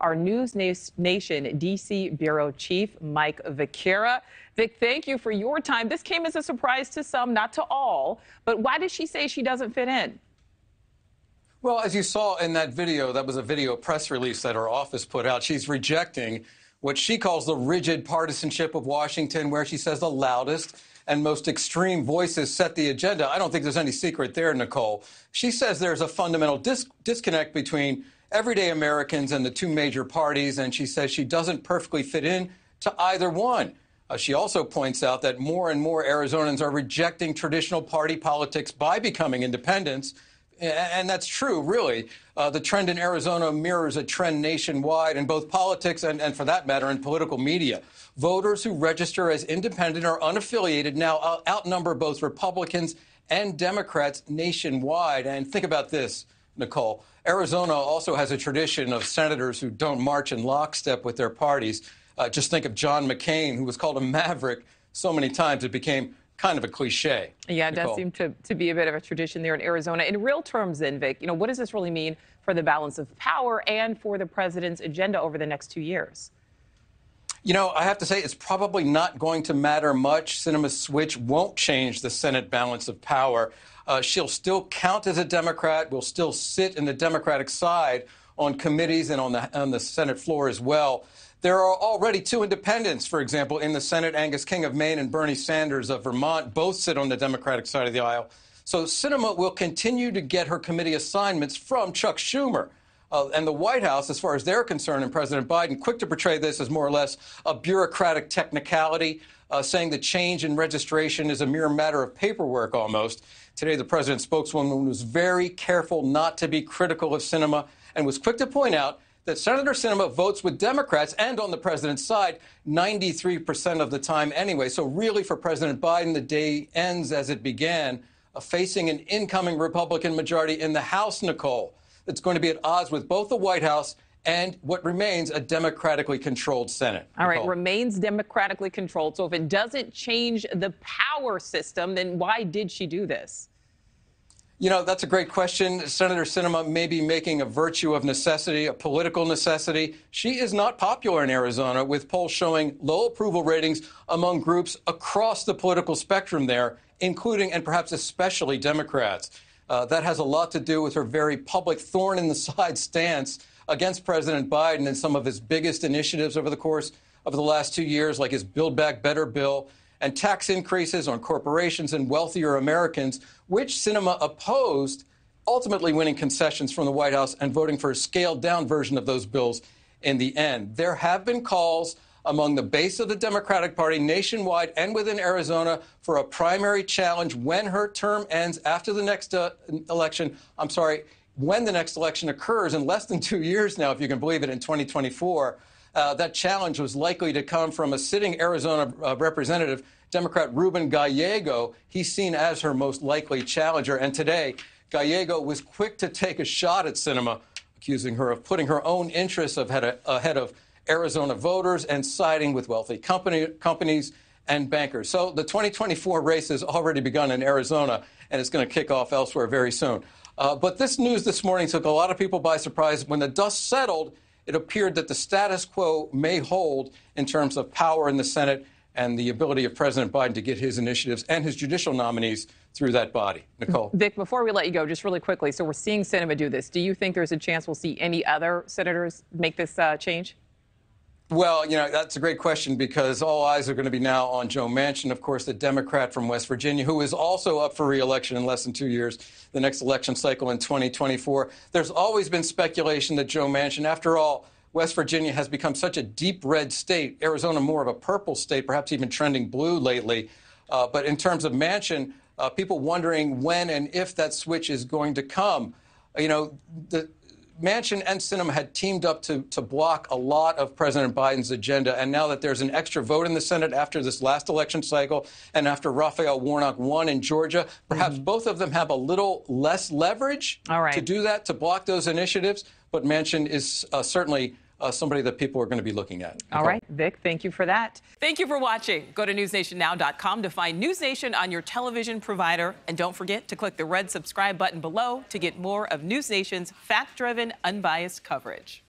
our NewsNation D.C. Bureau Chief, Mike Viqueira. Vic, thank you for your time. This came as a surprise to some, not to all. But why does she say she doesn't fit in? Well, as you saw in that video, that was a video press release that her office put out. She's rejecting what she calls the rigid partisanship of Washington, where she says the loudest and most extreme voices set the agenda. I don't think there's any secret there, Nichole. She says there's a fundamental disconnect between everyday Americans and the two major parties, and she says she doesn't perfectly fit in to either one. She also points out that more and more Arizonans are rejecting traditional party politics by becoming independents. And that's true, really. The trend in Arizona mirrors a trend nationwide in both politics and for that matter, in political media. Voters who register as independent or unaffiliated now outnumber both Republicans and Democrats nationwide. And think about this, Nichole. Arizona also has a tradition of senators who don't march in lockstep with their parties. Just think of John McCain, who was called a maverick so many times it became kind of a cliche. Yeah, it does seem to be a bit of a tradition there in Arizona. In real terms, then, Vic, what does this really mean for the balance of power and for the president's agenda over the next 2 years? I have to say it's probably not going to matter much. Sinema's switch won't change the Senate balance of power. She'll still count as a Democrat, will still sit in the Democratic side on committees and on the Senate floor as well. There are already two independents, for example, in the Senate. Angus King of Maine and Bernie Sanders of Vermont both sit on the Democratic side of the aisle. So Sinema will continue to get her committee assignments from Chuck Schumer. And the White House, as far as they're concerned, and President Biden, quick to portray this as more or less a bureaucratic technicality, saying the change in registration is a mere matter of paperwork almost. Today, the president's spokeswoman was very careful not to be critical of Sinema and was quick to point out that Senator Sinema votes with Democrats and on the president's side 93% of the time anyway. So really, for President Biden, the day ends as it began, facing an incoming Republican majority in the House, Nichole, that's going to be at odds with both the White House and what remains a democratically controlled Senate. All right, remains democratically controlled. So if it doesn't change the power system, then why did she do this? That's a great question. Senator Sinema may be making a virtue of necessity, a political necessity. She is not popular in Arizona, with polls showing low approval ratings among groups across the political spectrum there, including and perhaps especially Democrats. That has a lot to do with her very public thorn in the side stance against President Biden and some of his biggest initiatives over the course of the last 2 years, like his Build Back Better bill and tax increases on corporations and wealthier Americans, which Sinema opposed, ultimately winning concessions from the White House and voting for a scaled-down version of those bills in the end. There have been calls among the base of the Democratic Party nationwide and within Arizona for a primary challenge when her term ends after the next election. When the next election occurs in less than 2 years now, if you can believe it, in 2024. That challenge was likely to come from a sitting Arizona representative, Democrat Ruben Gallego. He's seen as her most likely challenger. And today, Gallego was quick to take a shot at Sinema, accusing her of putting her own interests ahead of Arizona voters and siding with wealthy companies and bankers. So the 2024 race has already begun in Arizona, and it's going to kick off elsewhere very soon. But this news this morning took a lot of people by surprise. When the dust settled, it appeared that the status quo may hold in terms of power in the Senate and the ability of President Biden to get his initiatives and his judicial nominees through that body. Nichole. Vic, before we let you go, just really quickly, so we're seeing Sinema do this. Do you think there's a chance we'll see any other senators make this change? Well, that's a great question, because all eyes are going to be now on Joe Manchin, of course, the Democrat from West Virginia, who is also up for re-election in less than 2 years, the next election cycle in 2024. There's always been speculation that Joe Manchin, after all, West Virginia has become such a deep red state, Arizona more of a purple state, perhaps even trending blue lately. But in terms of Manchin, people wondering when and if that switch is going to come. Manchin and Sinema had teamed up to block a lot of President Biden's agenda. And now that there's an extra vote in the Senate after this last election cycle and after Raphael Warnock won in Georgia, perhaps both of them have a little less leverage to do that, to block those initiatives. But Manchin is certainly somebody that people are going to be looking at. All right, Vic, thank you for that. Thank you for watching. Go to newsnationnow.com to find NewsNation on your television provider. And don't forget to click the red subscribe button below to get more of NewsNation's fact-driven, unbiased coverage.